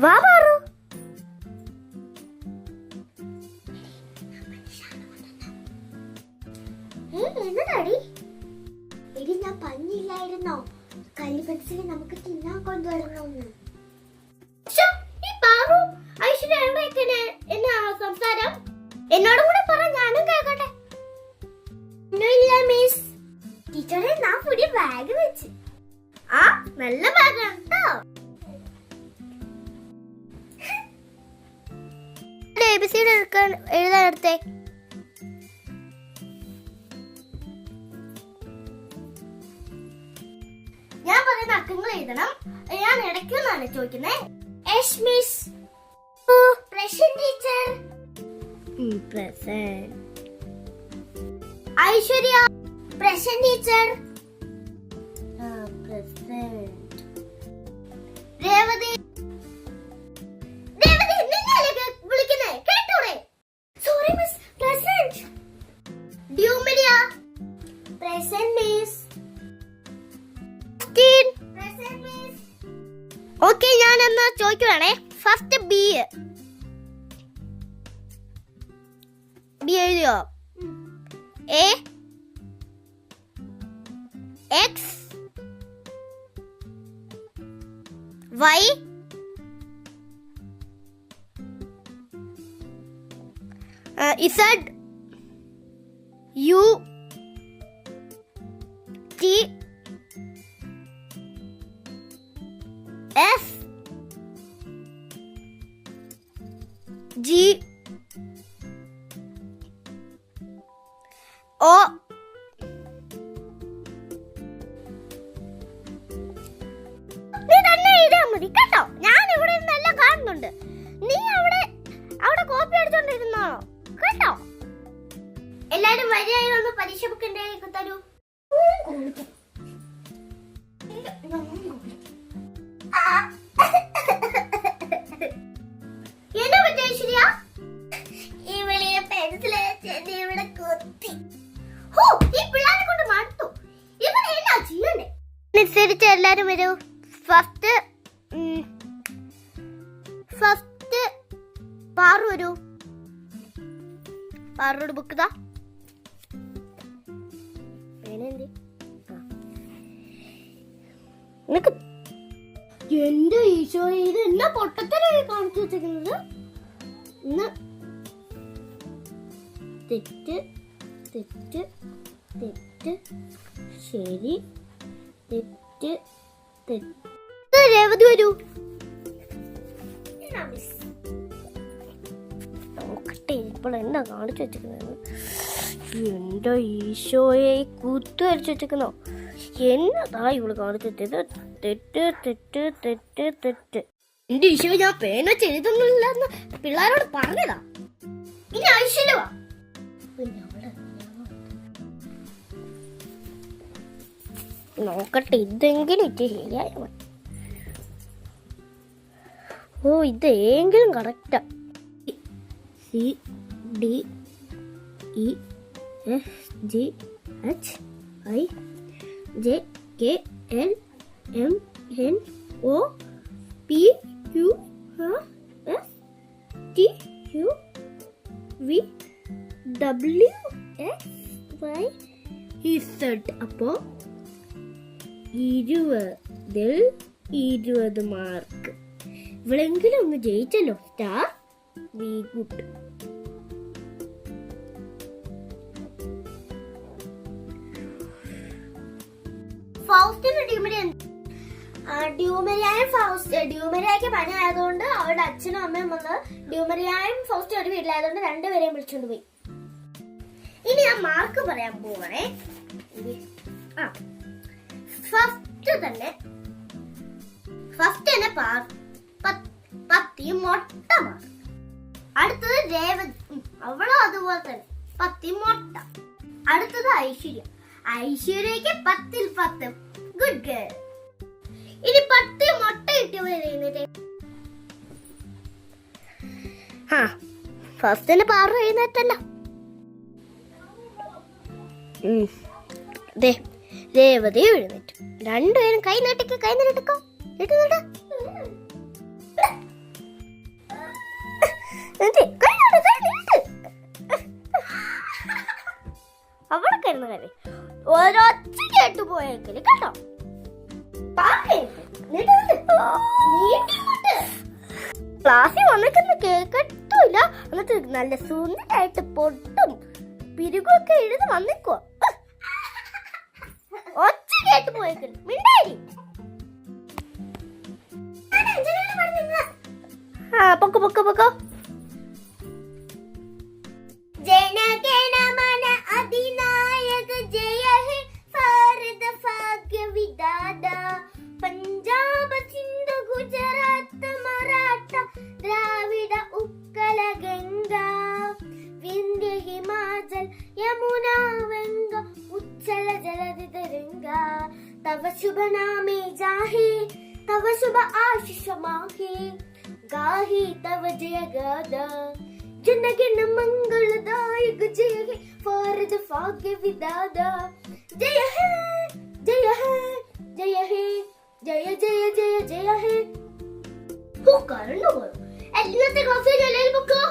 വാ പാറു. എന്നതാടി എടി, ഞാൻ പറഞ്ഞില്ലായിരുന്നോ കല്ലി പെൻസിൽ നമുക്ക് തിന്നാൻ കൊണ്ടുവരണമെന്ന്? സംസാരം എന്നോടും കൂടെ പറ, ഞാനും കേൾക്കട്ടെ. മിസ് ടീച്ചറെ, ഞാൻ പുതിയ ബാഗ് വെച്ച്. ആ നല്ല ബാഗാണ് കേട്ടോ. ABC എഴുതാനെടുത്തേ. ഞാൻ പറയുന്ന അക്കങ്ങൾ എഴുതണം. ഞാൻ ഇടയ്ക്കൊന്നാണ് ചോദിക്കുന്നത്. Yes miss. Present teacher. Present. Aishwarya. Present teacher. Present. Revathi. വിളിക്കുന്നേ കേട്ടൂടെ? Sorry miss. പ്രസന്റ്. ഡ്യൂമിലിയ. Present miss. Present miss. Okay, ഞാൻ എന്നാ ചോദിക്കുവാണേ. ഫസ്റ്റ് ബി എഴുതിയോ? A X Y Z U T F G O നീ തന്നെ എഴുതിയാൽ മതി കേട്ടോ. ഞാൻ ഇവിടെ നിന്നെല്ലാം കാണുന്നുണ്ട്. നീ അവിടെ കോപ്പി അടിച്ചോണ്ടിരുന്നോ കേട്ടോ? എല്ലാരും വരിയായി വന്ന് പരീക്ഷ ബുക്ക് എന്റെ തരൂ. എന്നാ പറ്റിയ ഐശ്വര്യ? ഈ വലിയ പെൻസിൽ ഇവിടെ കുത്തി. ഈ പിള്ളേരെ കൊണ്ട് മടുത്തു. ഇവനെ എന്നാ ചെയ്യണ്ടേ? അനുസരിച്ച് എല്ലാരും വരൂ. ഫസ്റ്റ് പാറു വരൂ. പാറുടെ ബുക്ക് താ. നിനക്ക് എന്റെ ഈശോ, ഇത് എന്നാ പൊട്ടത്തരായി കാണിച്ചു വെച്ചിരിക്കുന്നത്? തെറ്റ് തെറ്റ് തെറ്റ് ശരി തെറ്റ് തെറ്റ്. രേവതി വരൂ. നോക്കട്ടെ ഇപ്പോൾ എന്നാ കാണിച്ചു വെച്ചിരിക്കുന്നത്. എന്റെ ഈശോയെ, കുത്തു വരച്ചു വെച്ചിരിക്കുന്നോ? എന്നതാ ഇവള് കാണിച്ചു വെച്ചത്? തെറ്റ് തെറ്റ് തെറ്റ് തെറ്റ്. എന്റെ ഈശോ, ഞാൻ പേന ചെയ്തൊന്നുമില്ലെന്ന് പിള്ളേരോട് പറഞ്ഞതാ. ഇനി ഐശ്വര്യവാ. നോക്കട്ടെ, ഇതെങ്കിലും ഇറ്റ് ശരിയായ മതി. ഓ, ഇതെങ്കിലും കറക്റ്റാ. C D E F G H I J K L M N O P Q R S T U V W X Y Z. അപ്പോ 20 മാർക്ക്. ഇവളെങ്കിലും ഒന്ന് ജയിച്ചല്ലോ. സ്റ്റാർ. Very good. ഫൗസ്റ്റിന് ഡ്യൂമരിയായ്ക്ക് പനി ആയതുകൊണ്ട് അവരുടെ അച്ഛനും അമ്മയും വന്ന് ഡ്യൂമരിയായും ഫൗസ്റ്റും ഒരു വീട്ടിലായതുകൊണ്ട് രണ്ടുപേരെയും വിളിച്ചോണ്ട് പോയി. ഇനി ഞാൻ മാർക്ക് പറയാൻ പോവാണേ. ഫസ്റ്റ് തന്നെ 10 മൊട്ട മാർക്ക്. അടുത്തത് രേവതി, അവളും അതുപോലെ തന്നെ 10 മൊട്ട. അടുത്തത് ഐശ്വര്യക്ക് 10ൽ 10. Good girl. ഇനി 10 മൊട്ട കിട്ടിയവരെ ഫസ്റ്റിന് പാറു എഴുന്നേറ്റല്ലോ. രേവതി എഴുന്നേറ്റു. രണ്ടുപേരും കൈ നീട്ടിക്കോ. അവിടെ കിടന്ന കാര്യം ഒരൊച്ച കേട്ടു പോയേക്കല് കേട്ടോ. ക്ലാസ്സിൽ വന്നിട്ടൊന്നും കേൾക്കട്ടില്ല. എന്നിട്ട് നല്ല സുന്ദരായിട്ട് പൊട്ടും പിരികൊക്കെ എഴുതി വന്നിക്കോ. ഒച്ച കേട്ടു പോയേക്കല് മിണ്ടായി. പൊക്കോ പൊക്കോ പൊക്കോ. जनगणमन अधिनायक जय हे भारत भाग्य विधाता पंजाब सिंध गुजरात मराठा द्राविड उत्कल गंगा विंध्य हिमाचल यमुना गंगा उच्चल जलधि तरंगा तव शुभ नामे जाहे तव शुभ आशीष माहे गाही तव जय गादा जनगण मंगलदायक जय हे भारत भाग्य विधाता जय हे जय हे जय हे जय जय जय जय हे. हो कारण എല്ലാത്തെ ക്ലാസ്സിൽ ജലയിൽ പൊക്കോ.